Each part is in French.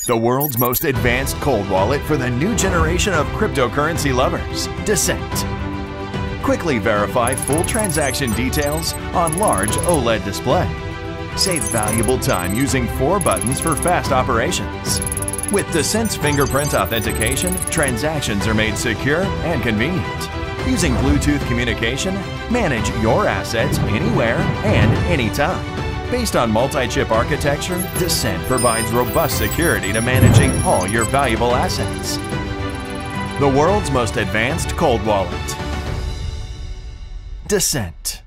The world's most advanced cold wallet for the new generation of cryptocurrency lovers, Descent. Quickly verify full transaction details on large OLED display. Save valuable time using 4 buttons for fast operations. With Descent's fingerprint authentication, transactions are made secure and convenient. Using Bluetooth communication, manage your assets anywhere and anytime. Based on multi-chip architecture, Descent provides robust security to managing all your valuable assets. The world's most advanced cold wallet. Descent.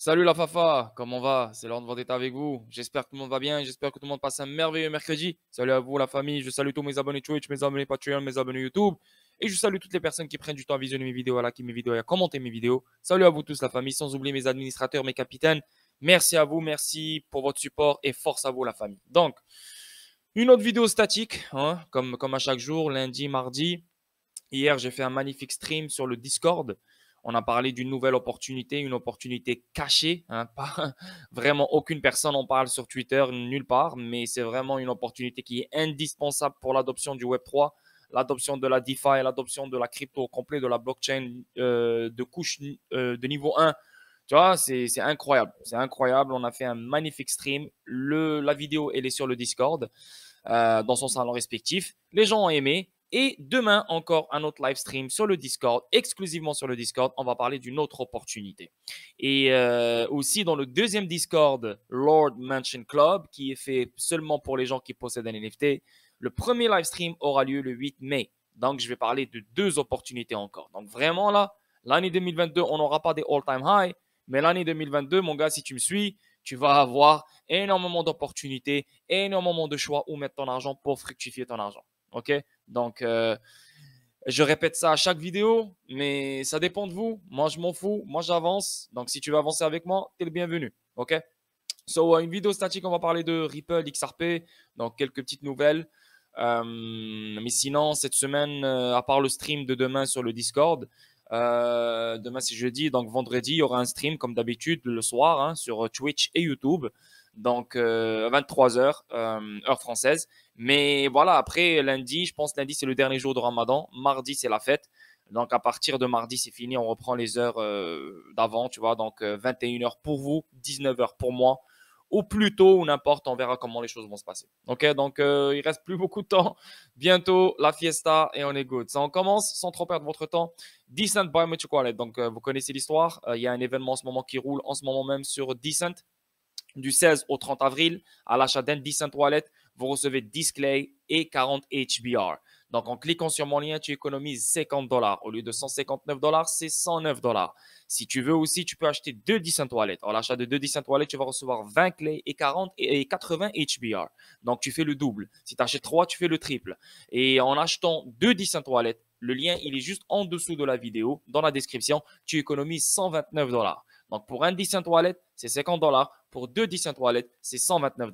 Salut la Fafa, comment va? C'est l'heure de d'être avec vous. J'espère que tout le monde va bien. J'espère que tout le monde passe un merveilleux mercredi. Salut à vous la famille. Je salue tous mes abonnés Twitch, mes abonnés Patreon, mes abonnés YouTube. Et je salue toutes les personnes qui prennent du temps à visionner mes vidéos, à liker mes vidéos et à commenter mes vidéos. Salut à vous tous la famille, sans oublier mes administrateurs, mes capitaines. Merci à vous, merci pour votre support et force à vous la famille. Donc, une autre vidéo statique, hein, comme à chaque jour, lundi, mardi. Hier, j'ai fait un magnifique stream sur le Discord. On a parlé d'une nouvelle opportunité, une opportunité cachée. Hein, pas, vraiment, aucune personne en parle sur Twitter, nulle part. Mais c'est vraiment une opportunité qui est indispensable pour l'adoption du Web3, l'adoption de la DeFi, l'adoption de la crypto au complet, de la blockchain de couche de niveau 1. Tu vois, c'est incroyable. C'est incroyable. On a fait un magnifique stream. La vidéo, elle est sur le Discord, dans son salon respectif. Les gens ont aimé. Et demain, encore un autre live stream sur le Discord, exclusivement sur le Discord. On va parler d'une autre opportunité. Et aussi dans le deuxième Discord, Lord Mansion Club, qui est fait seulement pour les gens qui possèdent un NFT. Le premier live stream aura lieu le 8 mai. Donc, je vais parler de 2 opportunités encore. Donc, vraiment là, l'année 2022, on n'aura pas des all-time high. Mais l'année 2022, mon gars, si tu me suis, tu vas avoir énormément d'opportunités, énormément de choix où mettre ton argent pour fructifier ton argent. OK? Donc, je répète ça à chaque vidéo, mais ça dépend de vous. Moi, je m'en fous. Moi, j'avance. Donc, si tu veux avancer avec moi, tu es le bienvenu. OK? So, une vidéo statique, on va parler de Ripple, XRP. Donc, quelques petites nouvelles. Mais sinon, cette semaine, à part le stream de demain sur le Discord, demain c'est jeudi, donc vendredi, il y aura un stream comme d'habitude le soir, hein, sur Twitch et YouTube. Donc, 23h, heure française. Mais voilà, après lundi, je pense lundi c'est le dernier jour de Ramadan. Mardi, c'est la fête. Donc, à partir de mardi, c'est fini. On reprend les heures d'avant, tu vois. Donc, 21h pour vous, 19h pour moi. Au plus tôt ou n'importe, on verra comment les choses vont se passer. OK, donc il reste plus beaucoup de temps. Bientôt, la fiesta et on est good. Ça, on commence sans trop perdre votre temps. Decent Biometric Wallet. Donc, vous connaissez l'histoire. Il y a un événement en ce moment qui roule en ce moment même sur Decent. Du 16 au 30 avril, à l'achat d'un Decent Wallet, vous recevez 10 clés et 40 HBR. Donc, en cliquant sur mon lien, tu économises $50. Au lieu de $159, c'est $109. Si tu veux aussi, tu peux acheter 2 Decent Wallets. À l'achat de 2 Decent Wallets, tu vas recevoir 20 clés et 40 et 80 HBR. Donc, tu fais le double. Si tu achètes 3, tu fais le triple. Et en achetant 2 Decent Wallets, le lien, il est juste en dessous de la vidéo, dans la description, tu économises $129. Donc, pour un Decent Wallet, c'est $50. Pour 2 Decent Wallets, c'est $129.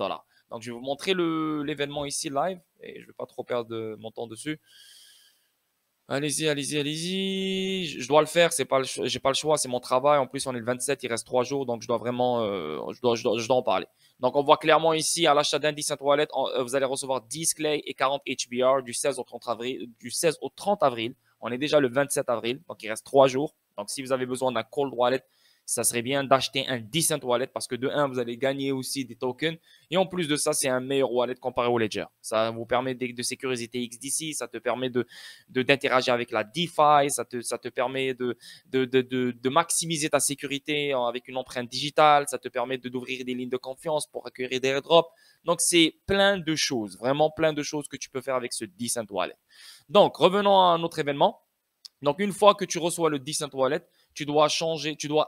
Donc, je vais vous montrer l'événement ici live et je ne vais pas trop perdre mon temps dessus. Allez-y, allez-y, allez-y. Je dois le faire, j'ai pas le choix, c'est mon travail. En plus, on est le 27, il reste 3 jours, donc je dois vraiment, je dois en parler. Donc, on voit clairement ici, à l'achat d'un Decent Wallet, vous allez recevoir 10 clés et 40 HBR du 16 au 30 avril. Du 16 au 30 avril. On est déjà le 27 avril, donc il reste 3 jours. Donc, si vous avez besoin d'un cold wallet, ça serait bien d'acheter un Decent Wallet parce que de 1, vous allez gagner aussi des tokens. Et en plus de ça, c'est un meilleur wallet comparé au Ledger. Ça vous permet de sécuriser tes XDC, ça te permet d'interagir avec la DeFi, ça te permet de maximiser ta sécurité avec une empreinte digitale, ça te permet d'ouvrir des lignes de confiance pour accueillir des airdrops. Donc, c'est plein de choses, vraiment plein de choses que tu peux faire avec ce Decent Wallet. Donc, revenons à notre événement. Donc, une fois que tu reçois le Decent Wallet, tu dois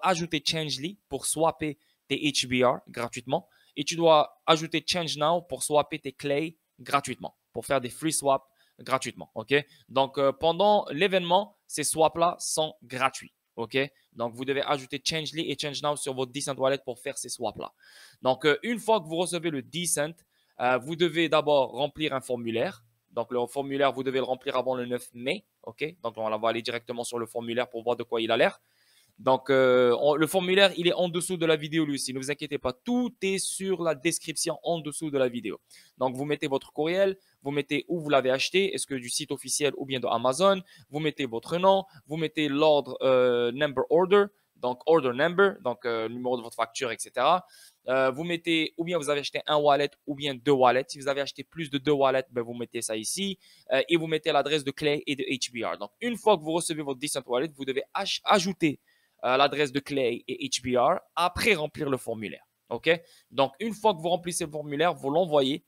ajouter Changely pour swapper tes HBR gratuitement et tu dois ajouter Change Now pour swapper tes clés gratuitement, pour faire des free swaps gratuitement. OK? Donc, pendant l'événement, ces swaps-là sont gratuits. OK? Donc, vous devez ajouter Changely et ChangeNow sur votre Decent Wallet pour faire ces swaps-là. Donc, une fois que vous recevez le Decent, vous devez d'abord remplir un formulaire. Donc, le formulaire, vous devez le remplir avant le 9 mai. OK? Donc, on va aller directement sur le formulaire pour voir de quoi il a l'air. Donc, le formulaire, il est en dessous de la vidéo, lui aussi. Ne vous inquiétez pas, tout est sur la description en dessous de la vidéo. Donc, vous mettez votre courriel, vous mettez où vous l'avez acheté, est-ce que du site officiel ou bien de Amazon, vous mettez votre nom, vous mettez l'ordre number order, donc order number, donc numéro de votre facture, etc. Vous mettez, ou bien vous avez acheté un wallet ou bien deux wallets. Si vous avez acheté plus de deux wallets, ben, vous mettez ça ici. Et vous mettez l'adresse de Clay et de HBR. Donc, une fois que vous recevez votre Decent Wallet, vous devez ajouter l'adresse de Clay et HBR après remplir le formulaire. OK? Donc, une fois que vous remplissez le formulaire, vous l'envoyez,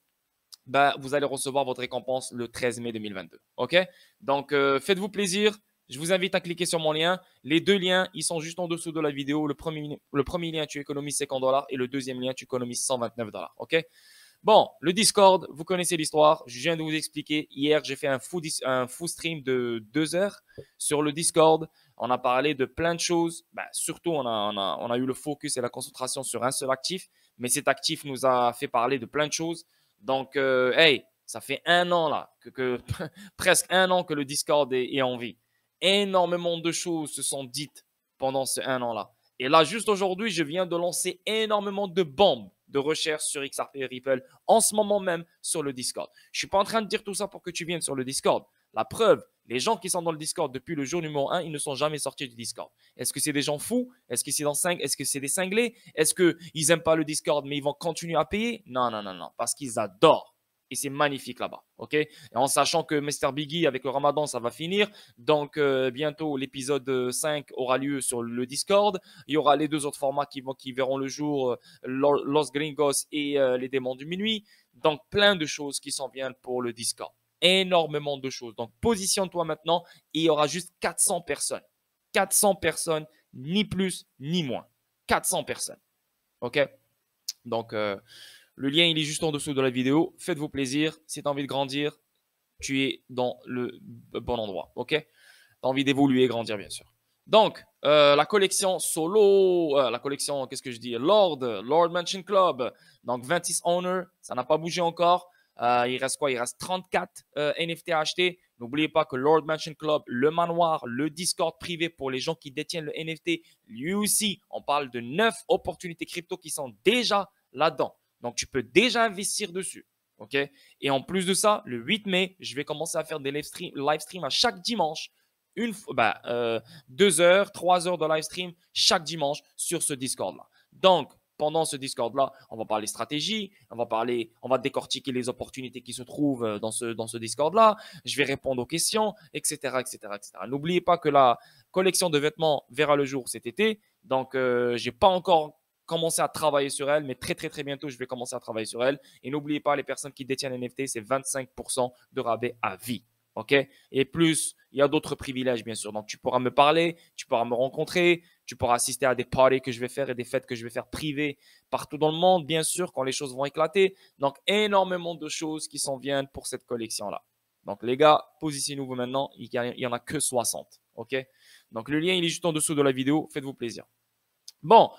ben, vous allez recevoir votre récompense le 13 mai 2022. OK? Donc, faites-vous plaisir. Je vous invite à cliquer sur mon lien. Les deux liens, ils sont juste en dessous de la vidéo. Le premier lien, tu économises 50 $, et le deuxième lien, tu économises 129 $. OK? Bon, le Discord, vous connaissez l'histoire. Je viens de vous expliquer. Hier, j'ai fait un full stream de 2 heures sur le Discord. On a parlé de plein de choses. Ben, surtout, on a eu le focus et la concentration sur un seul actif. Mais cet actif nous a fait parler de plein de choses. Donc, hey, ça fait un an là, presque un an que le Discord est en vie. Énormément de choses se sont dites pendant ce un an-là. Et là, juste aujourd'hui, je viens de lancer énormément de bombes de recherche sur XRP et Ripple en ce moment même sur le Discord. Je ne suis pas en train de dire tout ça pour que tu viennes sur le Discord. La preuve, les gens qui sont dans le Discord depuis le jour numéro 1, ils ne sont jamais sortis du Discord. Est-ce que c'est des gens fous? Est-ce que c'est des cinglés? Est-ce qu'ils n'aiment pas le Discord mais ils vont continuer à payer? Non, non, non, non, parce qu'ils adorent. Et c'est magnifique là-bas, ok? Et en sachant que Mr. Biggie, avec le Ramadan, ça va finir. Donc, bientôt, l'épisode 5 aura lieu sur le Discord. Il y aura les deux autres formats qui verront le jour, Los Gringos et les démons du minuit. Donc, plein de choses qui s'en viennent pour le Discord. Énormément de choses. Donc, positionne-toi maintenant et il y aura juste 400 personnes. 400 personnes, ni plus, ni moins. 400 personnes, ok? Donc, le lien, il est juste en dessous de la vidéo. Faites-vous plaisir. Si tu as envie de grandir, tu es dans le bon endroit. OK? Tu as envie d'évoluer et grandir, bien sûr. Donc, la collection solo, la collection, qu'est-ce que je dis? Lord Mansion Club. Donc, 26 owners, ça n'a pas bougé encore. Il reste quoi? Il reste 34 NFT à acheter. N'oubliez pas que Lord Mansion Club, le manoir, le Discord privé pour les gens qui détiennent le NFT, lui aussi, on parle de 9 opportunités crypto qui sont déjà là-dedans. Donc, tu peux déjà investir dessus. OK? Et en plus de ça, le 8 mai, je vais commencer à faire des live streams à chaque dimanche. 2 heures, 3 heures de live stream chaque dimanche sur ce Discord-là. Donc, pendant ce Discord-là, on va parler stratégie, on va décortiquer les opportunités qui se trouvent dans ce Discord-là. Je vais répondre aux questions, etc., etc., etc. N'oubliez pas que la collection de vêtements verra le jour cet été. Donc, je n'ai pas encore commencer à travailler sur elle, mais très, très, très bientôt, je vais commencer à travailler sur elle. Et n'oubliez pas, les personnes qui détiennent NFT, c'est 25% de rabais à vie. OK? Et plus, il y a d'autres privilèges, bien sûr. Donc, tu pourras me parler, tu pourras me rencontrer, tu pourras assister à des parties que je vais faire et des fêtes que je vais faire privées partout dans le monde, bien sûr, quand les choses vont éclater. Donc, énormément de choses qui s'en viennent pour cette collection-là. Donc, les gars, positionnez-vous maintenant. Il n'y en a que 60. OK? Donc, le lien, il est juste en dessous de la vidéo. Faites-vous plaisir. Bon.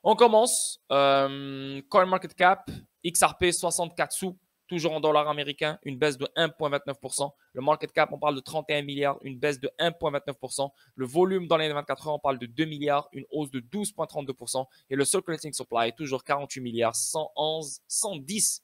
On commence. CoinMarketCap, XRP 64 sous, toujours en dollars américains, une baisse de 1,29%. Le market cap, on parle de 31 milliards, une baisse de 1,29%. Le volume dans les 24 heures, on parle de 2 milliards, une hausse de 12,32%. Et le circulating supply, toujours 48 milliards, 110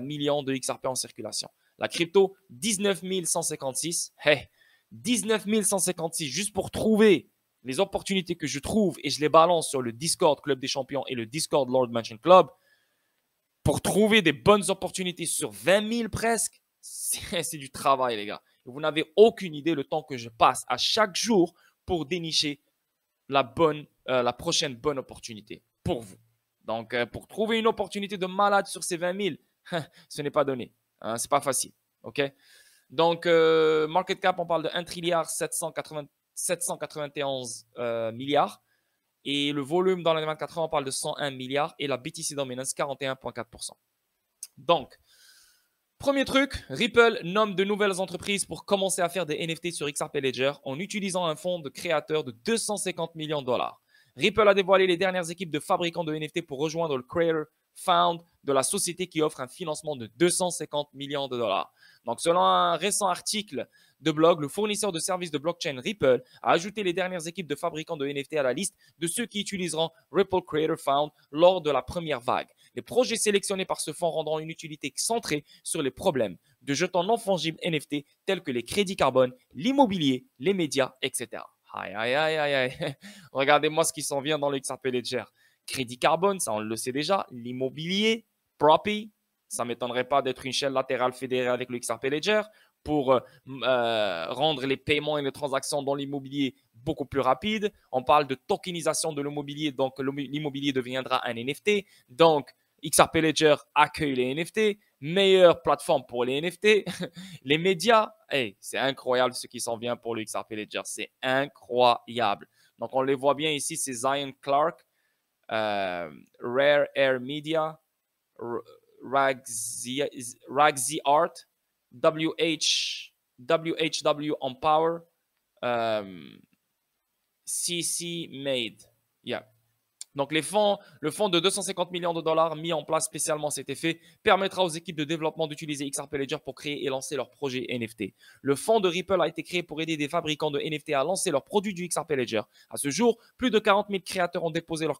millions de XRP en circulation. La crypto, 19 156. Hey, 19 156 juste pour trouver les opportunités que je trouve et je les balance sur le Discord Club des Champions et le Discord Lord Mansion Club pour trouver des bonnes opportunités sur 20 000 presque, c'est du travail, les gars. Vous n'avez aucune idée le temps que je passe à chaque jour pour dénicher la prochaine bonne opportunité pour vous. Donc, pour trouver une opportunité de malade sur ces 20 000, ce n'est pas donné. Hein, ce n'est pas facile. OK? Donc, market cap, on parle de 1 trilliard 791 milliards. Et le volume dans les 24 heures, on parle de 101 milliards. Et la BTC Dominance, 41,4%. Donc, Premier truc, Ripple nomme de nouvelles entreprises pour commencer à faire des NFT sur XRP Ledger en utilisant un fonds de créateurs de 250 millions de dollars. Ripple a dévoilé les dernières équipes de fabricants de NFT pour rejoindre le Creator Fund de la société qui offre un financement de 250 millions de dollars. Donc, selon un récent article de blog, le fournisseur de services de blockchain Ripple a ajouté les dernières équipes de fabricants de NFT à la liste de ceux qui utiliseront Ripple Creator Fund lors de la première vague. Les projets sélectionnés par ce fonds rendront une utilité centrée sur les problèmes de jetons non fongibles NFT tels que les crédits carbone, l'immobilier, les médias, etc. Aïe, aïe, aïe, aïe, aïe. Regardez-moi ce qui s'en vient dans le XRP Ledger. Crédit carbone, ça on le sait déjà. L'immobilier, Propi, ça ne m'étonnerait pas d'être une chaîne latérale fédérée avec le XRP Ledger pour rendre les paiements et les transactions dans l'immobilier beaucoup plus rapides. On parle de tokenisation de l'immobilier, donc l'immobilier deviendra un NFT. Donc, XRP Ledger accueille les NFT, meilleure plateforme pour les NFT. Les médias, hey, c'est incroyable ce qui s'en vient pour le XRP Ledger, c'est incroyable. Donc, on les voit bien ici, c'est Zion Clark, Rare Air Media, Ragzy Art, WHW Empower, CC Made. Yeah. Donc, le fonds de 250 millions de dollars mis en place spécialement cet effet permettra aux équipes de développement d'utiliser XRP Ledger pour créer et lancer leurs projets NFT. Le fonds de Ripple a été créé pour aider des fabricants de NFT à lancer leurs produits du XRP Ledger. À ce jour, plus de 40 000 créateurs ont déposé leur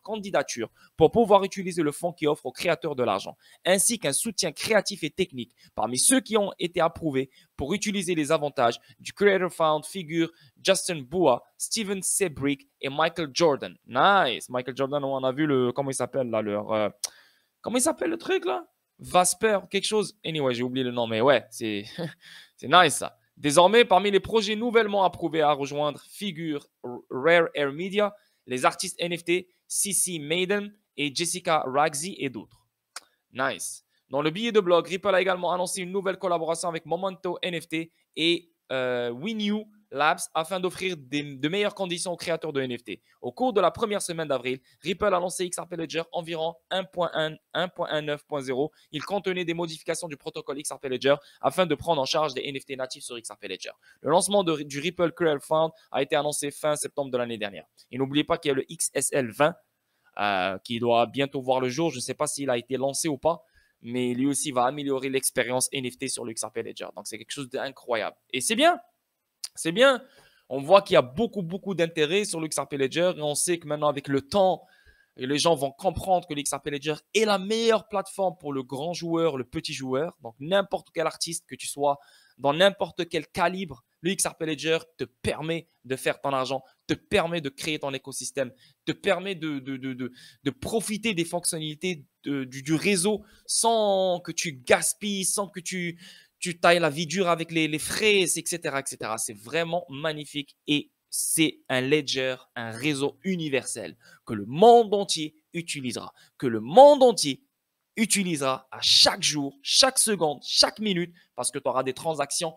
candidature pour pouvoir utiliser le fonds qui offre aux créateurs de l'argent, ainsi qu'un soutien créatif et technique. Parmi ceux qui ont été approuvés pour utiliser les avantages du Creator Fund figurent Justin Bua, Steven Sebrick et Michael Jordan. Nice. Michael Jordan, on a vu comment il s'appelle là, comment il s'appelle le truc là? Vasper, quelque chose. Anyway, j'ai oublié le nom, mais ouais, c'est nice ça. Désormais, parmi les projets nouvellement approuvés à rejoindre figurent Rare Air Media, les artistes NFT CC Maiden et Jessica Ragzy et d'autres. Nice. Dans le billet de blog, Ripple a également annoncé une nouvelle collaboration avec Momento NFT et WinU Labs afin d'offrir de meilleures conditions aux créateurs de NFT. Au cours de la première semaine d'avril, Ripple a lancé XRP Ledger environ 1.19.0. Il contenait des modifications du protocole XRP Ledger afin de prendre en charge des NFT natifs sur XRP Ledger. Le lancement du Ripple Creator Fund a été annoncé fin septembre de l'année dernière. Et n'oubliez pas qu'il y a le XSL 20 qui doit bientôt voir le jour. Je ne sais pas s'il a été lancé ou pas, mais lui aussi va améliorer l'expérience NFT sur le XRP Ledger. Donc, c'est quelque chose d'incroyable. Et c'est bien. C'est bien. On voit qu'il y a beaucoup d'intérêt sur le XRP Ledger et on sait que maintenant, avec le temps, les gens vont comprendre que le XRP Ledger est la meilleure plateforme pour le grand joueur, le petit joueur. Donc, n'importe quel artiste, que tu sois dans n'importe quel calibre, le XRP Ledger te permet de faire ton argent, te permet de créer ton écosystème, te permet de profiter des fonctionnalités du réseau sans que tu gaspilles, sans que tu tailles la vie dure avec les frais, etc., etc. C'est vraiment magnifique et c'est un ledger, un réseau universel que le monde entier utilisera, à chaque jour, chaque seconde, chaque minute, parce que tu auras des transactions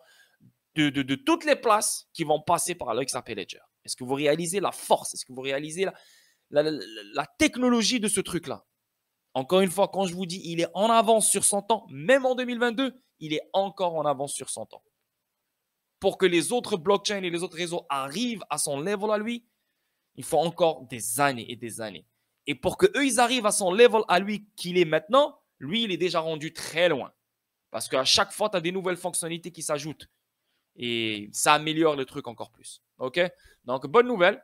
de toutes les places qui vont passer par le XRP Ledger. Est-ce que vous réalisez la force? Est-ce que vous réalisez la technologie de ce truc-là? Encore une fois, quand je vous dis il est en avance sur son temps, même en 2022, il est encore en avance sur son temps. Pour que les autres blockchains et les autres réseaux arrivent à son level à lui, il faut encore des années et des années. Et pour qu'eux, ils arrivent à son level à lui qu'il est maintenant, lui, il est déjà rendu très loin. Parce qu'à chaque fois, tu as des nouvelles fonctionnalités qui s'ajoutent. Et ça améliore le truc encore plus. OK? Donc, bonne nouvelle.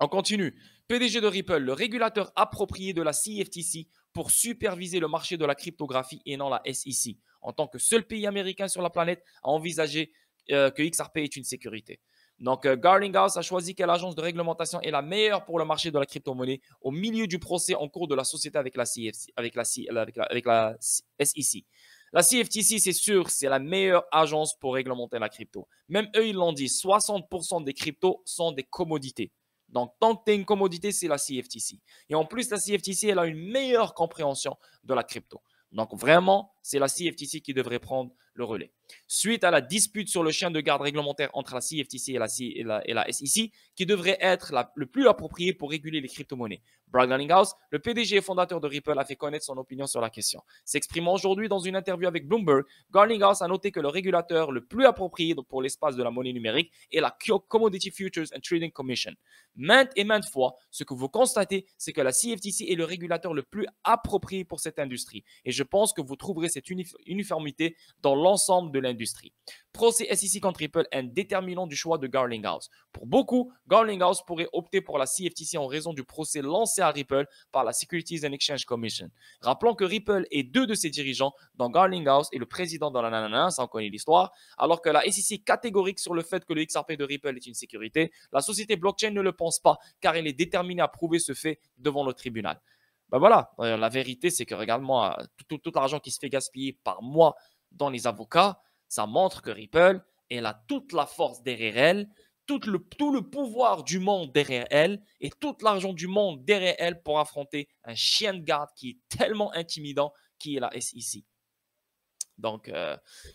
On continue. PDG de Ripple, le régulateur approprié de la CFTC pour superviser le marché de la cryptographie et non la SEC, en tant que seul pays américain sur la planète à envisager que XRP est une sécurité. Donc, Garding-House a choisi quelle agence de réglementation est la meilleure pour le marché de la crypto-monnaie au milieu du procès en cours de la société avec la SEC. La CFTC, c'est sûr, c'est la meilleure agence pour réglementer la crypto. Même eux, ils l'ont dit, 60% des cryptos sont des commodités. Donc, tant que tu es une commodité, c'est la CFTC. Et en plus, la CFTC, elle a une meilleure compréhension de la crypto. Donc, vraiment, c'est la CFTC qui devrait prendre le relais. Suite à la dispute sur le chien de garde réglementaire entre la CFTC et la SEC, qui devrait être le plus approprié pour réguler les crypto-monnaies. Brad Garlinghouse, le PDG et fondateur de Ripple, a fait connaître son opinion sur la question. S'exprimant aujourd'hui dans une interview avec Bloomberg, Garlinghouse a noté que le régulateur le plus approprié pour l'espace de la monnaie numérique est la Commodity Futures and Trading Commission. Maintes et maintes fois, ce que vous constatez, c'est que la CFTC est le régulateur le plus approprié pour cette industrie. Et je pense que vous trouverez cette uniformité dans l'ensemble de l'industrie. Procès SEC contre Ripple est un déterminant du choix de Garlinghouse. Pour beaucoup, Garlinghouse pourrait opter pour la CFTC en raison du procès lancé à Ripple par la Securities and Exchange Commission. Rappelons que Ripple est deux de ses dirigeants, dont Garlinghouse est le président de la nanana, ça on connaît l'histoire, alors que la SEC est catégorique sur le fait que le XRP de Ripple est une sécurité. La société blockchain ne le pense pas, car elle est déterminée à prouver ce fait devant le tribunal. Ben voilà, la vérité, c'est que regarde-moi, tout l'argent qui se fait gaspiller par mois dans les avocats, ça montre que Ripple, elle a toute la force derrière elle, tout le pouvoir du monde derrière elle et tout l'argent du monde derrière elle pour affronter un chien de garde qui est tellement intimidant, qui est la SEC. Donc,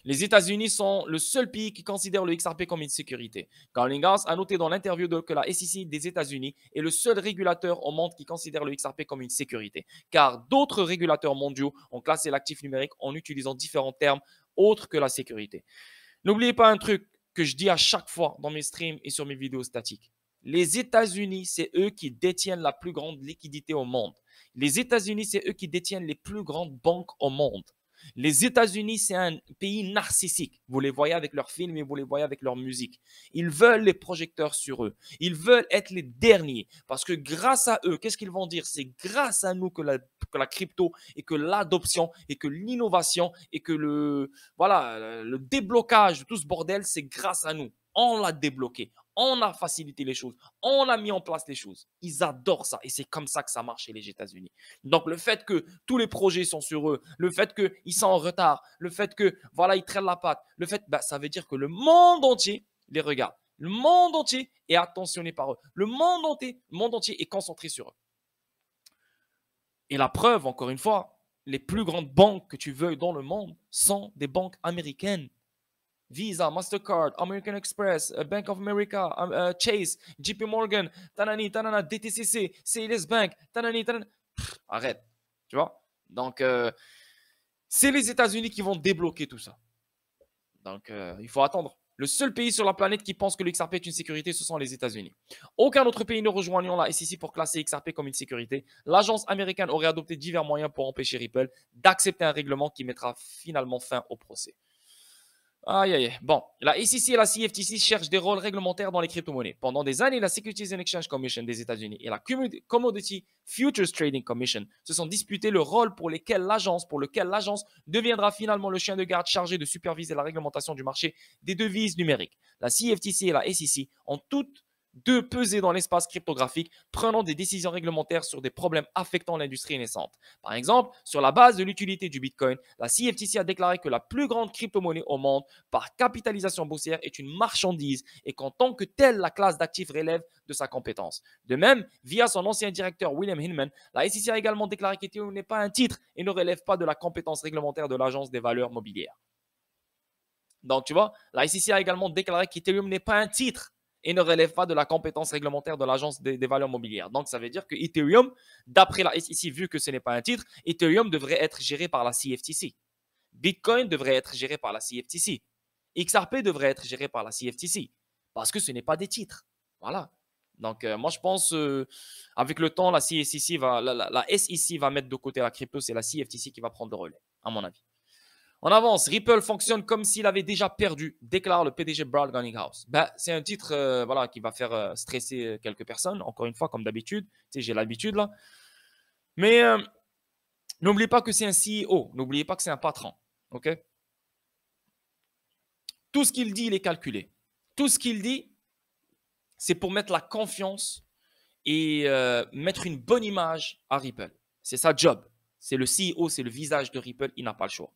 les États-Unis sont le seul pays qui considère le XRP comme une sécurité. Garlinghouse a noté dans l'interview que la SEC des États-Unis est le seul régulateur au monde qui considère le XRP comme une sécurité, car d'autres régulateurs mondiaux ont classé l'actif numérique en utilisant différents termes autres que la sécurité. N'oubliez pas un truc que je dis à chaque fois dans mes streams et sur mes vidéos statiques. Les États-Unis, c'est eux qui détiennent la plus grande liquidité au monde. Les États-Unis, c'est eux qui détiennent les plus grandes banques au monde. Les États-Unis, c'est un pays narcissique. Vous les voyez avec leurs films et vous les voyez avec leur musique. Ils veulent les projecteurs sur eux. Ils veulent être les derniers. Parce que grâce à eux, qu'est-ce qu'ils vont dire? C'est grâce à nous que la crypto et que l'adoption et que l'innovation et que le déblocage de tout ce bordel, c'est grâce à nous. On l'a débloqué. On a facilité les choses. On a mis en place les choses. Ils adorent ça. Et c'est comme ça que ça marche chez les États-Unis. Donc, le fait que tous les projets sont sur eux, le fait qu'ils sont en retard, le fait que, voilà, ils traînent la patte, le fait, ça veut dire que le monde entier les regarde. Le monde entier est attentionné par eux. Le monde entier est concentré sur eux. Et la preuve, encore une fois, les plus grandes banques que tu veux dans le monde sont des banques américaines. Visa, Mastercard, American Express, Bank of America, Chase, JP Morgan, tanani, tanana, DTCC, CLS Bank, tanani, tanana. Arrête, tu vois. Donc, c'est les États-Unis qui vont débloquer tout ça. Donc, il faut attendre. Le seul pays sur la planète qui pense que le XRP est une sécurité, ce sont les États-Unis. Aucun autre pays ne rejoignant la SEC pour classer XRP comme une sécurité. L'agence américaine aurait adopté divers moyens pour empêcher Ripple d'accepter un règlement qui mettra finalement fin au procès. Aïe, aïe, aïe. Bon, la SEC et la CFTC cherchent des rôles réglementaires dans les crypto-monnaies. Pendant des années, la Securities and Exchange Commission des États-Unis et la Commodity Futures Trading Commission se sont disputés le rôle pour lequel l'agence deviendra finalement le chien de garde chargé de superviser la réglementation du marché des devises numériques. La CFTC et la SEC ont toutes deux peser dans l'espace cryptographique, prenant des décisions réglementaires sur des problèmes affectant l'industrie naissante. Par exemple, sur la base de l'utilité du Bitcoin, la CFTC a déclaré que la plus grande crypto-monnaie au monde par capitalisation boursière est une marchandise et qu'en tant que telle, la classe d'actifs relève de sa compétence. De même, via son ancien directeur William Hinman, la SEC a également déclaré qu'Ethereum n'est pas un titre et ne relève pas de la compétence réglementaire de l'Agence des valeurs mobilières. Donc, tu vois, la SEC a également déclaré qu'Ethereum n'est pas un titre et ne relève pas de la compétence réglementaire de l'Agence des valeurs mobilières. Donc, ça veut dire que Ethereum, d'après la SEC, vu que ce n'est pas un titre, Ethereum devrait être géré par la CFTC. Bitcoin devrait être géré par la CFTC. XRP devrait être géré par la CFTC parce que ce n'est pas des titres. Voilà. Donc, moi, je pense, avec le temps, la SEC va mettre de côté la crypto. C'est la CFTC qui va prendre le relais, à mon avis. On avance. Ripple fonctionne comme s'il avait déjà perdu, déclare le PDG Brad Garlinghouse. C'est un titre qui va faire stresser quelques personnes, encore une fois, comme d'habitude. Tu sais, j'ai l'habitude là. Mais n'oubliez pas que c'est un CEO. N'oubliez pas que c'est un patron. OK? Tout ce qu'il dit, il est calculé. Tout ce qu'il dit, c'est pour mettre la confiance et mettre une bonne image à Ripple. C'est sa job. C'est le CEO, c'est le visage de Ripple. Il n'a pas le choix.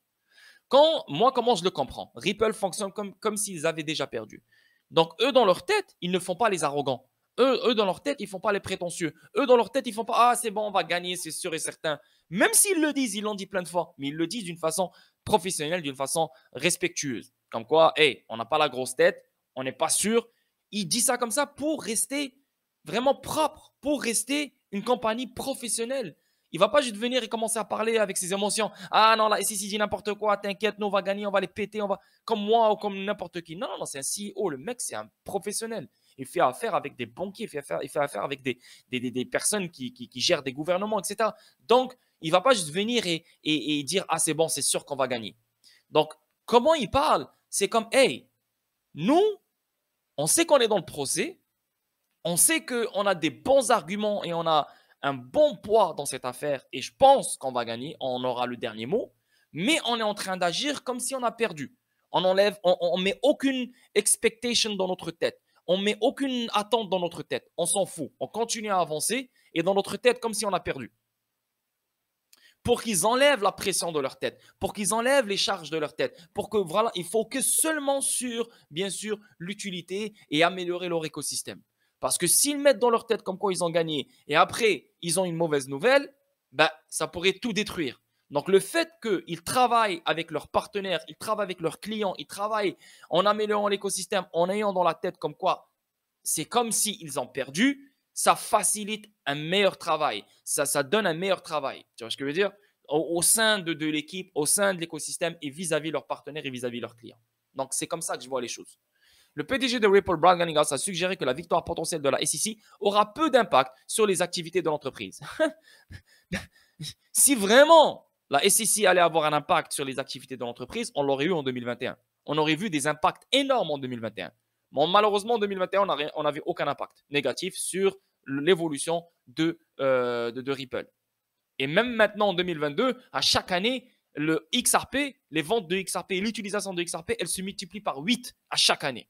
Comment je le comprends? Ripple fonctionne comme s'ils avaient déjà perdu. Donc, eux, dans leur tête, ils ne font pas les arrogants. Eux, dans leur tête, ils ne font pas les prétentieux. Eux, dans leur tête, ils ne font pas « Ah, c'est bon, on va gagner, c'est sûr et certain. » Même s'ils le disent, ils l'ont dit plein de fois, mais ils le disent d'une façon professionnelle d'une façon respectueuse. Comme quoi, hey, on n'a pas la grosse tête, on n'est pas sûr. Il dit ça comme ça pour rester vraiment propre, pour rester une compagnie professionnelle. Il ne va pas juste venir et commencer à parler avec ses émotions. Ah non, là, ici, dit n'importe quoi, t'inquiète, nous, on va gagner, on va les péter, on va comme moi ou comme n'importe qui. Non, non, non, c'est un CEO. Le mec, c'est un professionnel. Il fait affaire avec des banquiers, il fait affaire avec des personnes qui gèrent des gouvernements, etc. Donc, il ne va pas juste venir et dire, ah, c'est bon, c'est sûr qu'on va gagner. Donc, comment il parle? C'est comme, hey, nous, on sait qu'on est dans le procès, on sait qu'on a des bons arguments et on a un bon poids dans cette affaire et je pense qu'on va gagner, on aura le dernier mot, mais on est en train d'agir comme si on a perdu. On met aucune expectation dans notre tête. On met aucune attente dans notre tête. On s'en fout. On continue à avancer et dans notre tête comme si on a perdu. Pour qu'ils enlèvent la pression de leur tête, pour qu'ils enlèvent les charges de leur tête, pour que voilà, il faut que seulement sur, bien sûr, l'utilité et améliorer leur écosystème. Parce que s'ils mettent dans leur tête comme quoi ils ont gagné et après ils ont une mauvaise nouvelle, ben, ça pourrait tout détruire. Donc le fait qu'ils travaillent avec leurs partenaires, ils travaillent avec leurs clients, ils travaillent en améliorant l'écosystème, en ayant dans la tête comme quoi c'est comme s'ils ont perdu, ça facilite un meilleur travail. Ça donne un meilleur travail. Tu vois ce que je veux dire? Au sein de l'équipe, au sein de l'écosystème et vis-à-vis leurs partenaires et vis-à-vis leurs clients. Donc, c'est comme ça que je vois les choses. Le PDG de Ripple, Brad Garlinghouse, a suggéré que la victoire potentielle de la SEC aura peu d'impact sur les activités de l'entreprise. Si vraiment la SEC allait avoir un impact sur les activités de l'entreprise, on l'aurait eu en 2021. On aurait vu des impacts énormes en 2021. Bon, malheureusement, en 2021, on n'avait aucun impact négatif sur l'évolution de Ripple. Et même maintenant, en 2022, à chaque année, le XRP, les ventes de XRP et l'utilisation de XRP, elles se multiplient par 8 à chaque année.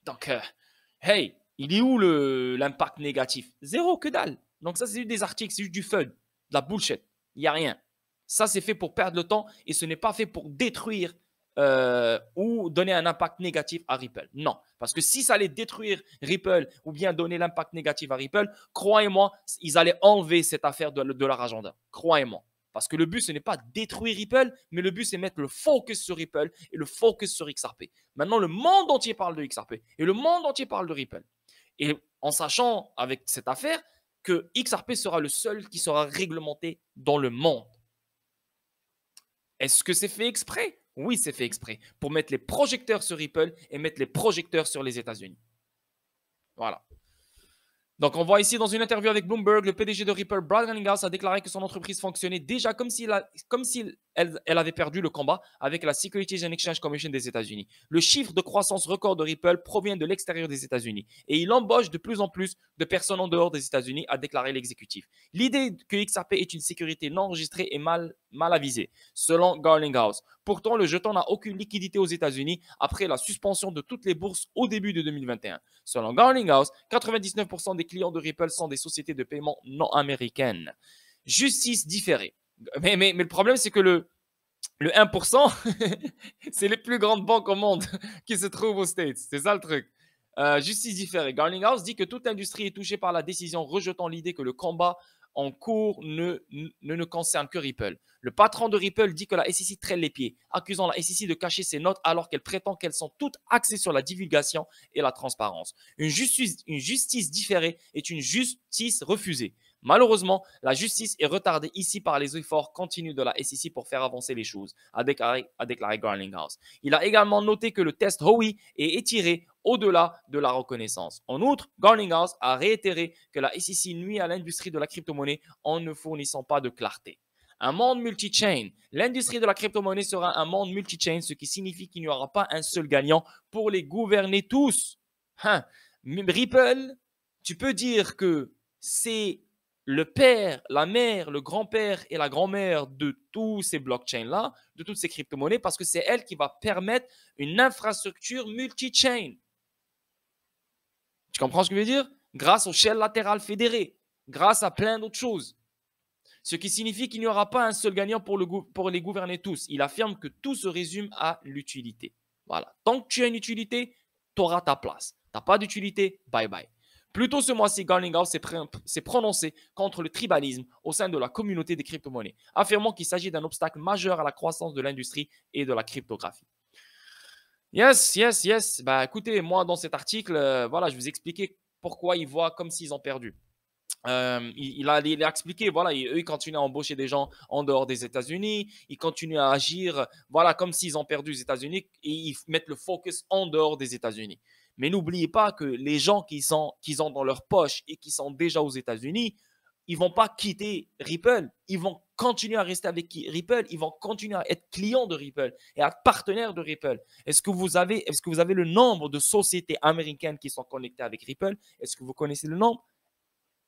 Donc, hey, il est où l'impact négatif? Zéro, que dalle. Donc ça, c'est juste des articles, c'est juste du fun, de la bullshit. Il n'y a rien. Ça, c'est fait pour perdre le temps et ce n'est pas fait pour détruire ou donner un impact négatif à Ripple. Non, parce que si ça allait détruire Ripple ou bien donner l'impact négatif à Ripple, croyez-moi, ils allaient enlever cette affaire de leur agenda. Croyez-moi. Parce que le but, ce n'est pas détruire Ripple, mais le but, c'est mettre le focus sur Ripple et le focus sur XRP. Maintenant, le monde entier parle de XRP et le monde entier parle de Ripple. Et en sachant avec cette affaire que XRP sera le seul qui sera réglementé dans le monde. Est-ce que c'est fait exprès? Oui, c'est fait exprès. Pour mettre les projecteurs sur Ripple et mettre les projecteurs sur les États-Unis. Voilà. Donc, on voit ici dans une interview avec Bloomberg, le PDG de Ripple, Brad Garlinghouse, a déclaré que son entreprise fonctionnait déjà comme si elle avait perdu le combat avec la Securities and Exchange Commission des États-Unis. Le chiffre de croissance record de Ripple provient de l'extérieur des États-Unis et il embauche de plus en plus de personnes en dehors des États-Unis, a déclaré l'exécutif. L'idée que XRP est une sécurité non enregistrée est mal avisée, selon Garlinghouse. Pourtant, le jeton n'a aucune liquidité aux États-Unis après la suspension de toutes les bourses au début de 2021. Selon Garlinghouse, 99% des clients de Ripple sont des sociétés de paiement non américaines. Justice différée. Mais le problème, c'est que le 1%, c'est les plus grandes banques au monde qui se trouvent aux States. C'est ça le truc. Justice différée. Garlinghouse dit que toute industrie est touchée par la décision, rejetant l'idée que le combat en cours ne concerne que Ripple. Le patron de Ripple dit que la SEC traîne les pieds, accusant la SEC de cacher ses notes alors qu'elle prétend qu'elles sont toutes axées sur la divulgation et la transparence. Une justice différée est une justice refusée. Malheureusement, la justice est retardée ici par les efforts continus de la SEC pour faire avancer les choses, a déclaré Garlinghouse. Il a également noté que le test Howey est étiré au-delà de la reconnaissance. En outre, Garlinghouse a réitéré que la SEC nuit à l'industrie de la crypto-monnaie en ne fournissant pas de clarté. Un monde multi-chain. L'industrie de la crypto-monnaie sera un monde multi-chain, ce qui signifie qu'il n'y aura pas un seul gagnant pour les gouverner tous. Ripple, tu peux dire que c'est le père, la mère, le grand-père et la grand-mère de tous ces blockchains-là, de toutes ces crypto-monnaies, parce que c'est elle qui va permettre une infrastructure multi-chain. Tu comprends ce que je veux dire? Grâce aux chaînes latérales fédérées, grâce à plein d'autres choses. Ce qui signifie qu'il n'y aura pas un seul gagnant pour les gouverner tous. Il affirme que tout se résume à l'utilité. Voilà. Tant que tu as une utilité, tu auras ta place. Tu n'as pas d'utilité, bye bye. Plus tôt ce mois-ci, Garlinghouse s'est prononcé contre le tribalisme au sein de la communauté des crypto-monnaies, affirmant qu'il s'agit d'un obstacle majeur à la croissance de l'industrie et de la cryptographie. Yes, yes, yes. Bah, écoutez, moi, dans cet article, voilà, je vous expliquais pourquoi ils voient comme s'ils ont perdu. Il a expliqué, voilà, eux, ils continuent à embaucher des gens en dehors des États-Unis, ils continuent à agir, voilà, comme s'ils ont perdu les États-Unis et ils mettent le focus en dehors des États-Unis. Mais n'oubliez pas que les gens qu'ils ont dans leur poche et qui sont déjà aux États-Unis, ils vont pas quitter Ripple, ils vont continuer à rester avec Ripple, ils vont continuer à être clients de Ripple et à être partenaires de Ripple. Est-ce que vous avez le nombre de sociétés américaines qui sont connectées avec Ripple? Est-ce que vous connaissez le nombre?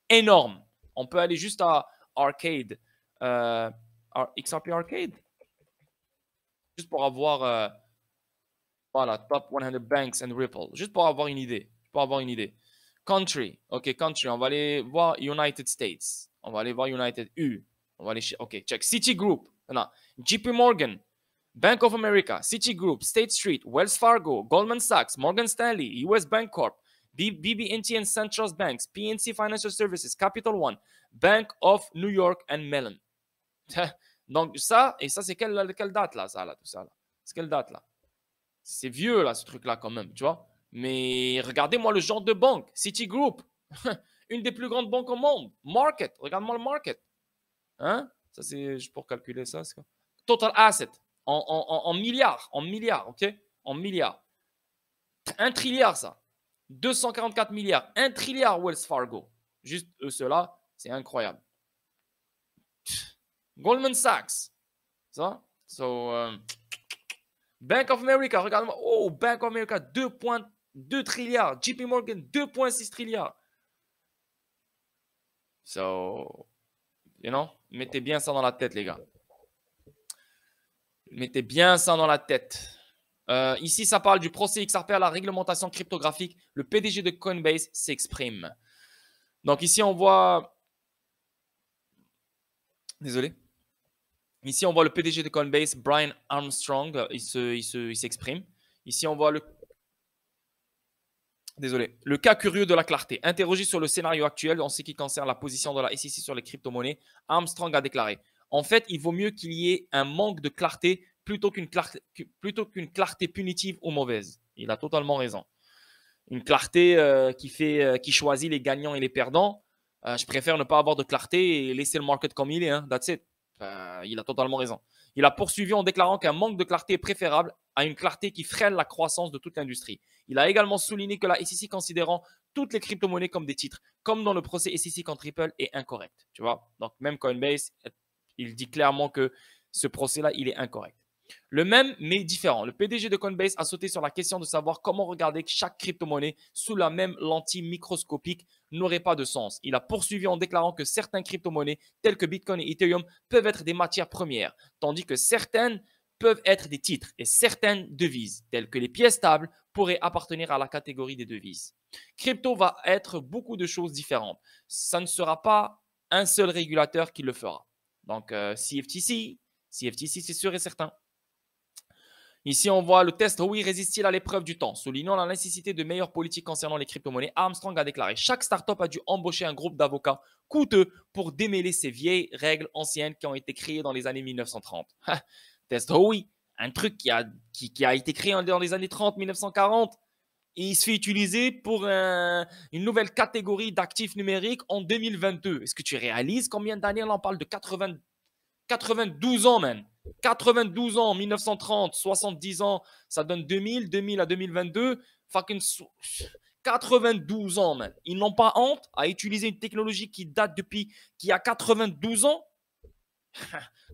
Énorme. On peut aller juste à Arcade, XRP Arcade, juste pour avoir, voilà, top 100 banks and Ripple, juste pour avoir une idée. Country, ok, country, on va aller voir United States, on va aller voir United U, on va aller, ok, check Citigroup, non, JP Morgan, Bank of America, Citigroup, State Street, Wells Fargo, Goldman Sachs, Morgan Stanley, US Bank Corp, BB&T and SunTrust Banks, PNC Financial Services, Capital One, Bank of New York and Mellon. Donc ça, et ça c'est quelle date là, ça là, tout ça là? C'est quelle date là? C'est vieux là, ce truc là quand même, tu vois. Mais regardez-moi le genre de banque, Citigroup, une des plus grandes banques au monde. Market, regarde-moi le market. Hein? Ça c'est pour calculer ça. Quoi? Total asset en milliards, ok? En milliards. 1 trilliard ça. 244 milliards, 1 trilliard Wells Fargo. Juste ceux-là, c'est incroyable. Goldman Sachs. Ça? Bank of America, regarde-moi. Oh, Bank of America, 2,2 trilliards. JP Morgan, 2,6 trilliards. So, mettez bien ça dans la tête, les gars. Mettez bien ça dans la tête. Ici, ça parle du procès XRP à la réglementation cryptographique. Le PDG de Coinbase s'exprime. Donc ici, on voit... Désolé. Ici, on voit le PDG de Coinbase, Brian Armstrong. Il s'exprime. Ici, on voit le cas curieux de la clarté. Interrogé sur le scénario actuel en ce qui concerne la position de la SEC sur les crypto-monnaies, Armstrong a déclaré « En fait, il vaut mieux qu'il y ait un manque de clarté plutôt qu'une clarté punitive ou mauvaise. » Il a totalement raison. Une clarté qui choisit les gagnants et les perdants. Je préfère ne pas avoir de clarté et laisser le market comme il est. Hein. That's it. Il a totalement raison. Il a poursuivi en déclarant qu'un manque de clarté est préférable à une clarté qui freine la croissance de toute l'industrie. Il a également souligné que la SEC considérant toutes les crypto-monnaies comme des titres, comme dans le procès SEC contre Ripple, est incorrect. Tu vois? Donc, même Coinbase, il dit clairement que ce procès-là, il est incorrect. Le même, mais différent. Le PDG de Coinbase a sauté sur la question de savoir comment regarder chaque crypto-monnaie sous la même lentille microscopique n'aurait pas de sens. Il a poursuivi en déclarant que certaines crypto-monnaies, telles que Bitcoin et Ethereum, peuvent être des matières premières, tandis que certaines peuvent être des titres et certaines devises, telles que les pièces stables, pourraient appartenir à la catégorie des devises. Crypto va être beaucoup de choses différentes. Ça ne sera pas un seul régulateur qui le fera. Donc, CFTC, c'est sûr et certain. Ici, on voit le test Howey résiste-t-il à l'épreuve du temps. Soulignant la nécessité de meilleures politiques concernant les crypto-monnaies, Armstrong a déclaré « Chaque startup a dû embaucher un groupe d'avocats coûteux pour démêler ces vieilles règles anciennes qui ont été créées dans les années 1930. » Test Howey, un truc qui a été créé dans les années 30, 1940. Et il se fait utiliser pour une nouvelle catégorie d'actifs numériques en 2022. Est-ce que tu réalises combien d'années on parle de 92 ans, man. 92 ans, 1930, 70 ans, ça donne 2000 à 2022. Fucking 92 ans, man. Ils n'ont pas honte à utiliser une technologie qui date depuis qui a 92 ans.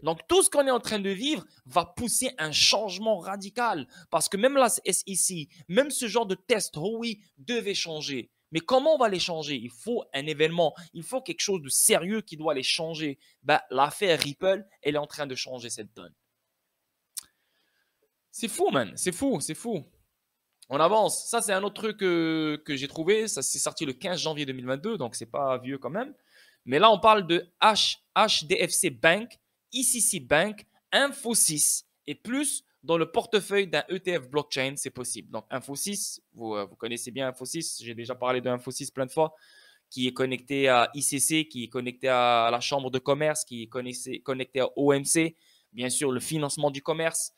Donc, tout ce qu'on est en train de vivre va pousser un changement radical. Parce que même la SEC, même ce genre de test, oh oui, devait changer. Mais comment on va les changer? Il faut un événement, il faut quelque chose de sérieux qui doit les changer. Ben, l'affaire Ripple, elle est en train de changer cette donne. C'est fou, man. C'est fou. On avance. Ça, c'est un autre truc que j'ai trouvé. Ça s'est sorti le 15 janvier 2022, donc c'est pas vieux quand même. Mais là, on parle de HDFC Bank, ICC Bank, Infosys et plus dans le portefeuille d'un ETF blockchain, c'est possible. Donc, Infosys, vous connaissez bien Infosys. J'ai déjà parlé de Infosys plein de fois, qui est connecté à ICC, qui est connecté à la Chambre de commerce, qui est connecté à OMC, bien sûr, le financement du commerce,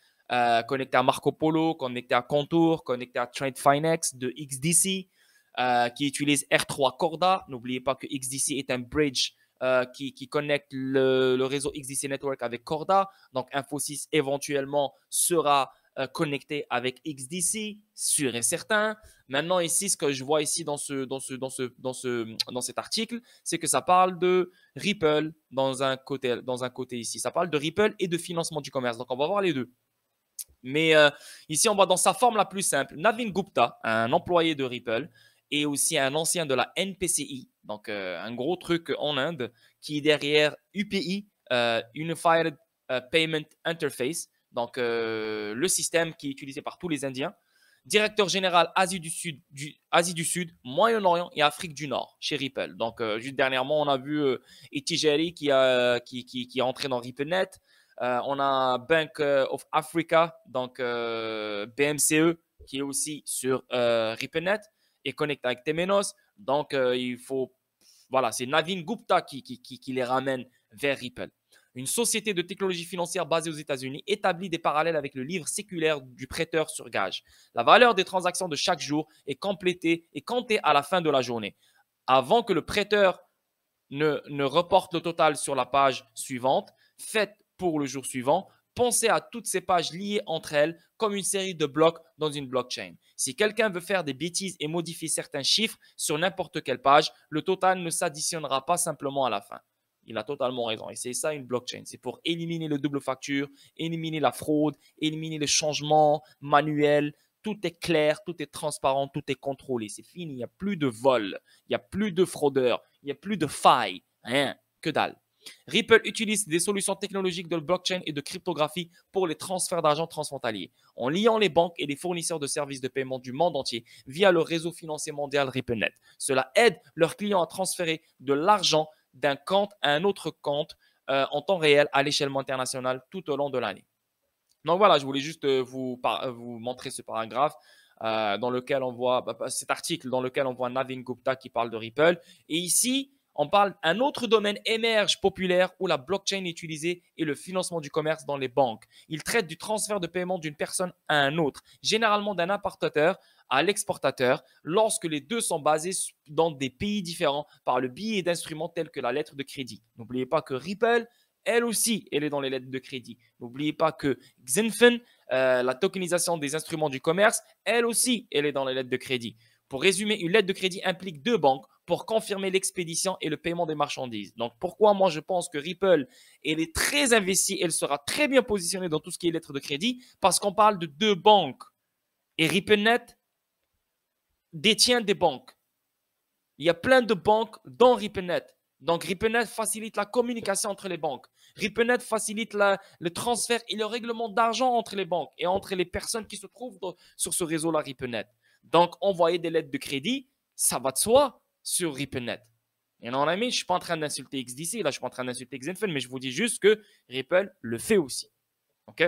connecté à Marco Polo, connecté à Contour, connecté à Trade Finex de XDC, qui utilise R3 Corda. N'oubliez pas que XDC est un bridge qui connecte le réseau XDC Network avec Corda. Donc, Infosys éventuellement sera connecté avec XDC, sûr et certain. Maintenant, ici, ce que je vois ici dans cet article, c'est que ça parle de Ripple dans un côté ici. Ça parle de Ripple et de financement du commerce. Donc, on va voir les deux. Mais ici, on voit dans sa forme la plus simple, Navin Gupta, un employé de Ripple, et aussi un ancien de la NPCI, donc un gros truc en Inde, qui est derrière UPI, Unified Payment Interface, donc le système qui est utilisé par tous les Indiens. Directeur général Asie du Sud, Moyen-Orient et Afrique du Nord chez Ripple. Donc, juste dernièrement, on a vu Etijeri qui est entré dans RippleNet. On a Bank of Africa, donc BMCE, qui est aussi sur RippleNet et connecté avec Temenos. Donc, voilà, c'est Navin Gupta qui les ramène vers Ripple. Une société de technologie financière basée aux États-Unis établit des parallèles avec le livre séculaire du prêteur sur gage. La valeur des transactions de chaque jour est comptée à la fin de la journée. Avant que le prêteur ne reporte le total sur la page suivante, faites pour le jour suivant, pensez à toutes ces pages liées entre elles comme une série de blocs dans une blockchain. Si quelqu'un veut faire des bêtises et modifier certains chiffres sur n'importe quelle page, le total ne s'additionnera pas simplement à la fin. Il a totalement raison. Et c'est ça une blockchain. C'est pour éliminer le double facture, éliminer la fraude, éliminer les changements manuels. Tout est clair, tout est transparent, tout est contrôlé. C'est fini. Il n'y a plus de vol. Il n'y a plus de fraudeurs. Il n'y a plus de failles. Rien. Que dalle. Ripple utilise des solutions technologiques de blockchain et de cryptographie pour les transferts d'argent transfrontaliers, en liant les banques et les fournisseurs de services de paiement du monde entier via le réseau financier mondial RippleNet. Cela aide leurs clients à transférer de l'argent d'un compte à un autre compte en temps réel à l'échelle internationale tout au long de l'année. Donc voilà, je voulais juste vous montrer ce paragraphe dans lequel on voit cet article dans lequel on voit Navin Gupta qui parle de Ripple. Et ici, on parle d'un autre domaine émerge populaire où la blockchain est utilisée et le financement du commerce dans les banques. Il traite du transfert de paiement d'une personne à un autre, généralement d'un importateur à l'exportateur, lorsque les deux sont basés dans des pays différents par le biais d'instruments tels que la lettre de crédit. N'oubliez pas que Ripple, elle aussi, elle est dans les lettres de crédit. N'oubliez pas que Xinfen, la tokenisation des instruments du commerce, elle aussi, elle est dans les lettres de crédit. Pour résumer, une lettre de crédit implique deux banques pour confirmer l'expédition et le paiement des marchandises. Donc, pourquoi moi je pense que Ripple, elle est très investie, elle sera très bien positionnée dans tout ce qui est lettres de crédit parce qu'on parle de deux banques. Et RippleNet détient des banques. Il y a plein de banques dans RippleNet. Donc, RippleNet facilite la communication entre les banques. RippleNet facilite le transfert et le règlement d'argent entre les banques et entre les personnes qui se trouvent sur ce réseau-là RippleNet. Donc, envoyer des lettres de crédit, ça va de soi sur RippleNet. Et non, ami, je ne suis pas en train d'insulter XDC, là, je ne suis pas en train d'insulter Xinfen, mais je vous dis juste que Ripple le fait aussi. OK?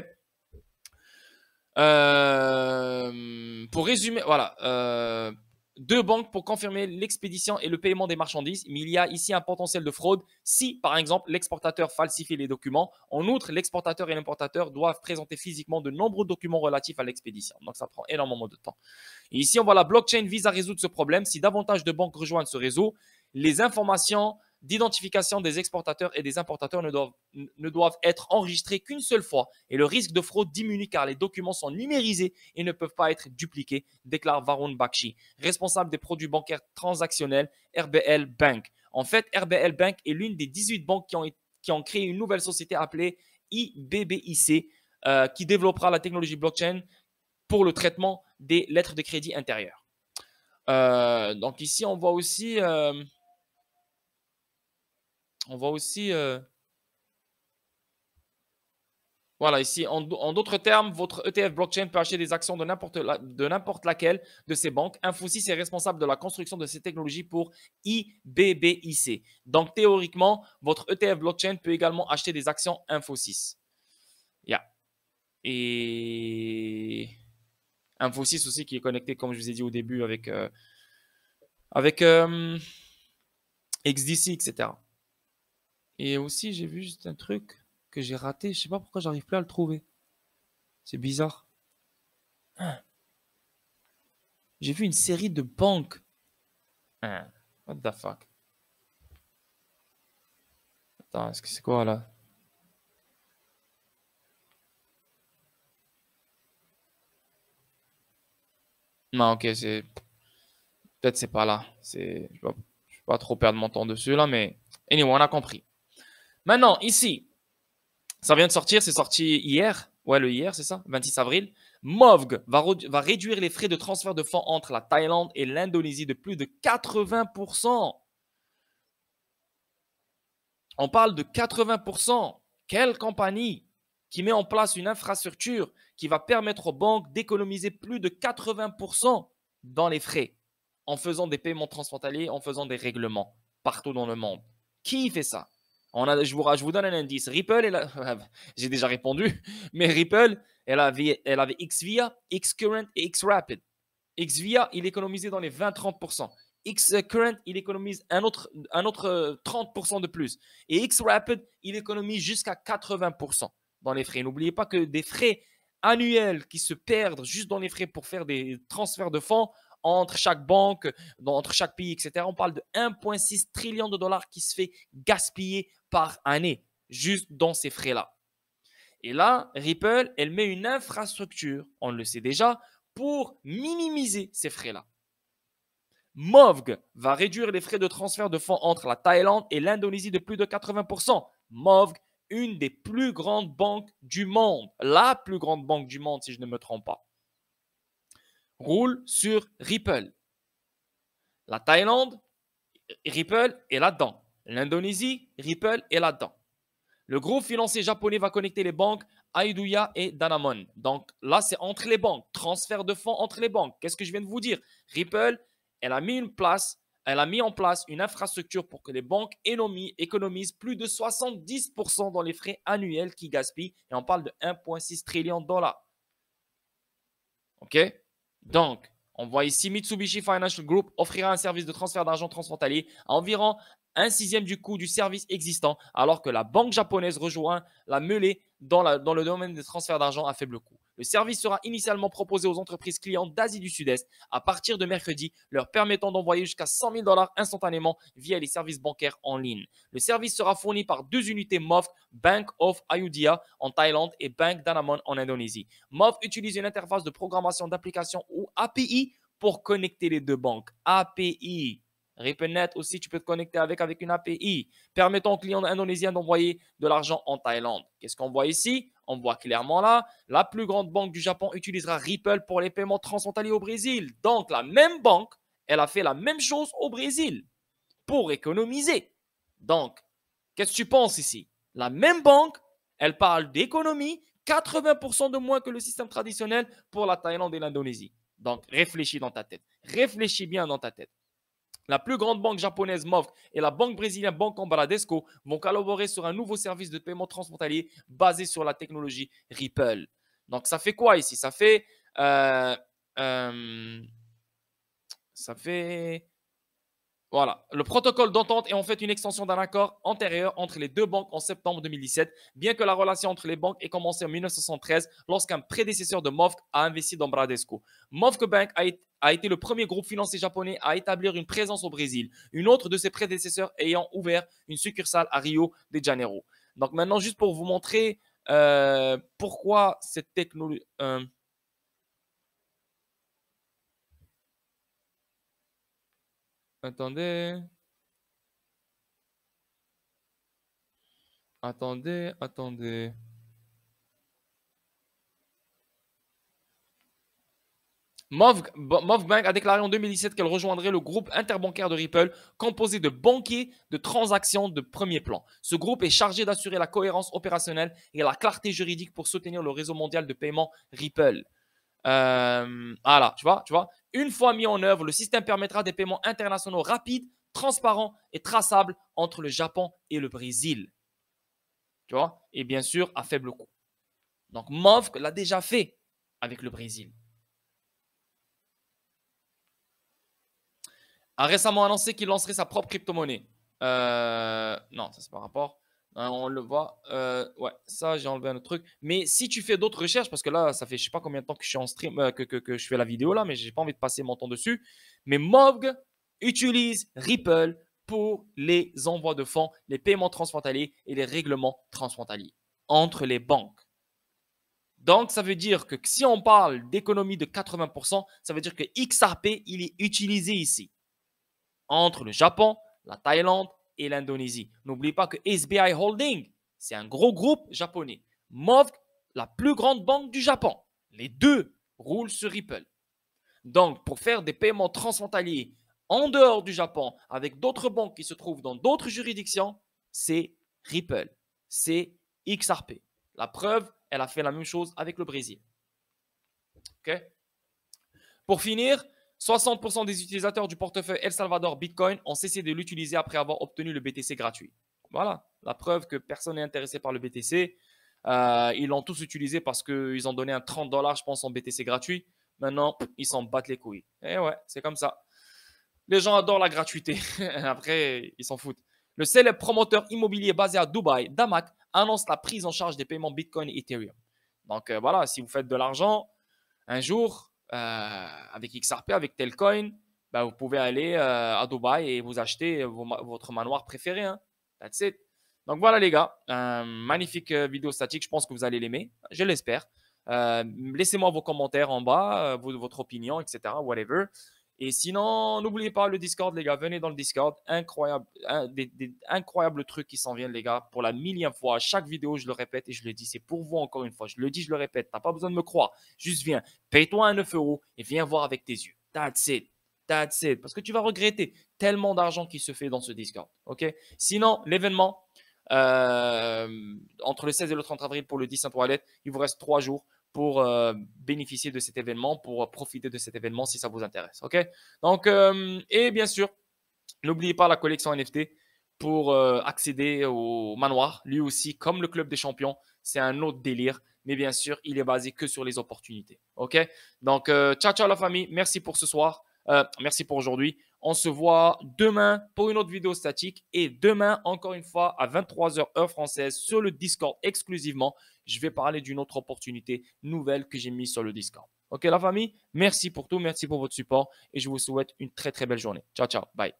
Pour résumer, voilà. Deux banques pour confirmer l'expédition et le paiement des marchandises, mais il y a ici un potentiel de fraude si, par exemple, l'exportateur falsifie les documents. En outre, l'exportateur et l'importateur doivent présenter physiquement de nombreux documents relatifs à l'expédition. Donc, ça prend énormément de temps. Et ici, on voit la blockchain vise à résoudre ce problème. Si davantage de banques rejoignent ce réseau, les informations d'identification des exportateurs et des importateurs ne doivent être enregistrées qu'une seule fois et le risque de fraude diminue car les documents sont numérisés et ne peuvent pas être dupliqués, déclare Varun Bakshi, responsable des produits bancaires transactionnels RBL Bank. En fait, RBL Bank est l'une des 18 banques qui ont créé une nouvelle société appelée IBBIC qui développera la technologie blockchain pour le traitement des lettres de crédit intérieures. Donc ici, on voit aussi... voilà, ici, en d'autres termes, votre ETF blockchain peut acheter des actions de n'importe laquelle de ces banques. Infosys est responsable de la construction de ces technologies pour IBBIC. Donc, théoriquement, votre ETF blockchain peut également acheter des actions Infosys. Yeah. Et Infosys aussi qui est connecté, comme je vous ai dit au début, avec XDC, etc. Et aussi, j'ai vu juste un truc que j'ai raté. Je sais pas pourquoi j'arrive plus à le trouver. C'est bizarre. J'ai vu une série de banques. What the fuck? Attends, est-ce que c'est quoi là? Non, ok, c'est. Peut-être c'est pas là. Je vais pas trop perdre mon temps dessus là, mais. Anyway, on a compris. Maintenant, ici, ça vient de sortir, c'est sorti hier. Ouais, le hier, c'est ça, 26 avril. Movg va réduire les frais de transfert de fonds entre la Thaïlande et l'Indonésie de plus de 80%. On parle de 80%. Quelle compagnie qui met en place une infrastructure qui va permettre aux banques d'économiser plus de 80% dans les frais en faisant des paiements transfrontaliers, en faisant des règlements partout dans le monde? Qui fait ça? Je vous donne un indice. Ripple, j'ai déjà répondu, mais Ripple, elle avait Xvia, Xcurrent et Xrapid. Xvia, il économisait dans les 20-30%. Xcurrent, il économise un autre 30% de plus. Et Xrapid, il économise jusqu'à 80% dans les frais. N'oubliez pas que des frais annuels qui se perdent juste dans les frais pour faire des transferts de fonds entre chaque banque, entre chaque pays, etc. On parle de 1,6 trillion de dollars qui se fait gaspiller par année, juste dans ces frais-là. Et là, Ripple, elle met une infrastructure, on le sait déjà, pour minimiser ces frais-là. Movg va réduire les frais de transfert de fonds entre la Thaïlande et l'Indonésie de plus de 80%. Movg, une des plus grandes banques du monde, la plus grande banque du monde si je ne me trompe pas, roule sur Ripple. La Thaïlande, Ripple est là-dedans. L'Indonésie, Ripple est là-dedans. Le groupe financier japonais va connecter les banques Aiduya et Danamon. Donc là, c'est entre les banques. Transfert de fonds entre les banques. Qu'est-ce que je viens de vous dire? Ripple, elle a mis en place une infrastructure pour que les banques économisent plus de 70% dans les frais annuels qui gaspillent. Et on parle de 1,6 trillion de dollars. OK? Donc, on voit ici Mitsubishi Financial Group offrira un service de transfert d'argent transfrontalier à environ un sixième du coût du service existant, alors que la banque japonaise rejoint la mêlée dans le domaine des transferts d'argent à faible coût. Le service sera initialement proposé aux entreprises clientes d'Asie du Sud-Est à partir de mercredi, leur permettant d'envoyer jusqu'à 100 000 $ instantanément via les services bancaires en ligne. Le service sera fourni par deux unités Movg, Bank of Ayudhya en Thaïlande et Bank Danamon en Indonésie. Movg utilise une interface de programmation d'application ou API pour connecter les deux banques. API. RippleNet aussi, tu peux te connecter avec une API permettant aux clients indonésiens d'envoyer de l'argent en Thaïlande. Qu'est-ce qu'on voit ici? On voit clairement là, la plus grande banque du Japon utilisera Ripple pour les paiements transfrontaliers au Brésil. Donc, la même banque, elle a fait la même chose au Brésil pour économiser. Donc, qu'est-ce que tu penses ici? La même banque, elle parle d'économie, 80% de moins que le système traditionnel pour la Thaïlande et l'Indonésie. Donc, réfléchis dans ta tête. Réfléchis bien dans ta tête. La plus grande banque japonaise Movg et la banque brésilienne Banco Bradesco vont collaborer sur un nouveau service de paiement transfrontalier basé sur la technologie Ripple. Donc, ça fait quoi ici? Ça fait voilà. Le protocole d'entente est en fait une extension d'un accord antérieur entre les deux banques en septembre 2017, bien que la relation entre les banques ait commencé en 1973 lorsqu'un prédécesseur de Movg a investi dans Bradesco. Movg Bank a été le premier groupe financier japonais à établir une présence au Brésil, une autre de ses prédécesseurs ayant ouvert une succursale à Rio de Janeiro. Donc maintenant, juste pour vous montrer pourquoi cette technologie... Attendez. Movg Bank a déclaré en 2017 qu'elle rejoindrait le groupe interbancaire de Ripple, composé de banquiers de transactions de premier plan. Ce groupe est chargé d'assurer la cohérence opérationnelle et la clarté juridique pour soutenir le réseau mondial de paiement Ripple. Voilà, tu vois. Une fois mis en œuvre, le système permettra des paiements internationaux rapides, transparents et traçables entre le Japon et le Brésil. Tu vois? Et bien sûr, à faible coût. Donc, Move l'a déjà fait avec le Brésil. A récemment annoncé qu'il lancerait sa propre crypto-monnaie. Non, ça c'est par rapport. On le voit. Ouais, ça j'ai enlevé un autre truc. Mais si tu fais d'autres recherches, parce que là, ça fait je sais pas combien de temps que je suis en stream, que je fais la vidéo là, mais j'ai pas envie de passer mon temps dessus. Mais Move utilise Ripple pour les envois de fonds, les paiements transfrontaliers et les règlements transfrontaliers entre les banques. Donc, ça veut dire que si on parle d'économie de 80%, ça veut dire que XRP, il est utilisé ici entre le Japon, la Thaïlande et l'Indonésie. N'oubliez pas que SBI Holding, c'est un gros groupe japonais. Move, la plus grande banque du Japon. Les deux roulent sur Ripple. Donc, pour faire des paiements transfrontaliers en dehors du Japon avec d'autres banques qui se trouvent dans d'autres juridictions, c'est Ripple, c'est XRP. La preuve, elle a fait la même chose avec le Brésil. OK? Pour finir, 60% des utilisateurs du portefeuille El Salvador Bitcoin ont cessé de l'utiliser après avoir obtenu le BTC gratuit. Voilà, la preuve que personne n'est intéressé par le BTC. Ils l'ont tous utilisé parce qu'ils ont donné un 30 $, je pense, en BTC gratuit. Maintenant, ils s'en battent les couilles. Et ouais, c'est comme ça. Les gens adorent la gratuité. Après, ils s'en foutent. Le célèbre promoteur immobilier basé à Dubaï, Damac, annonce la prise en charge des paiements Bitcoin et Ethereum. Donc voilà, si vous faites de l'argent, un jour, avec XRP, avec Telcoin, bah, vous pouvez aller à Dubaï et vous acheter votre manoir préféré. Hein. That's it. Donc voilà les gars, magnifique vidéo statique, je pense que vous allez l'aimer, je l'espère. Laissez-moi vos commentaires en bas, votre opinion, etc. Whatever. Et sinon, n'oubliez pas le Discord, les gars. Venez dans le Discord. Incroyable, des incroyables trucs qui s'en viennent, les gars. Pour la millième fois, à chaque vidéo, je le répète et je le dis. C'est pour vous encore une fois. Je le dis, je le répète. Tu n'as pas besoin de me croire. Juste viens. Paye-toi un 9 € et viens voir avec tes yeux. That's it. That's it. Parce que tu vas regretter tellement d'argent qui se fait dans ce Discord. OK? Sinon, l'événement, entre le 16 et le 30 avril pour le 10 Wallet, il vous reste 3 jours pour bénéficier de cet événement, pour profiter de cet événement si ça vous intéresse. OK? Donc, et bien sûr, n'oubliez pas la collection NFT pour accéder au manoir. Lui aussi, comme le Club des Champions, c'est un autre délire. Mais bien sûr, il est basé que sur les opportunités. OK? Donc, ciao, ciao la famille. Merci pour ce soir. Merci pour aujourd'hui. On se voit demain pour une autre vidéo statique. Et demain, encore une fois, à 23 h heure française, sur le Discord exclusivement, je vais parler d'une autre opportunité nouvelle que j'ai mise sur le Discord. OK, la famille? Merci pour tout. Merci pour votre support. Et je vous souhaite une très, très belle journée. Ciao, ciao. Bye.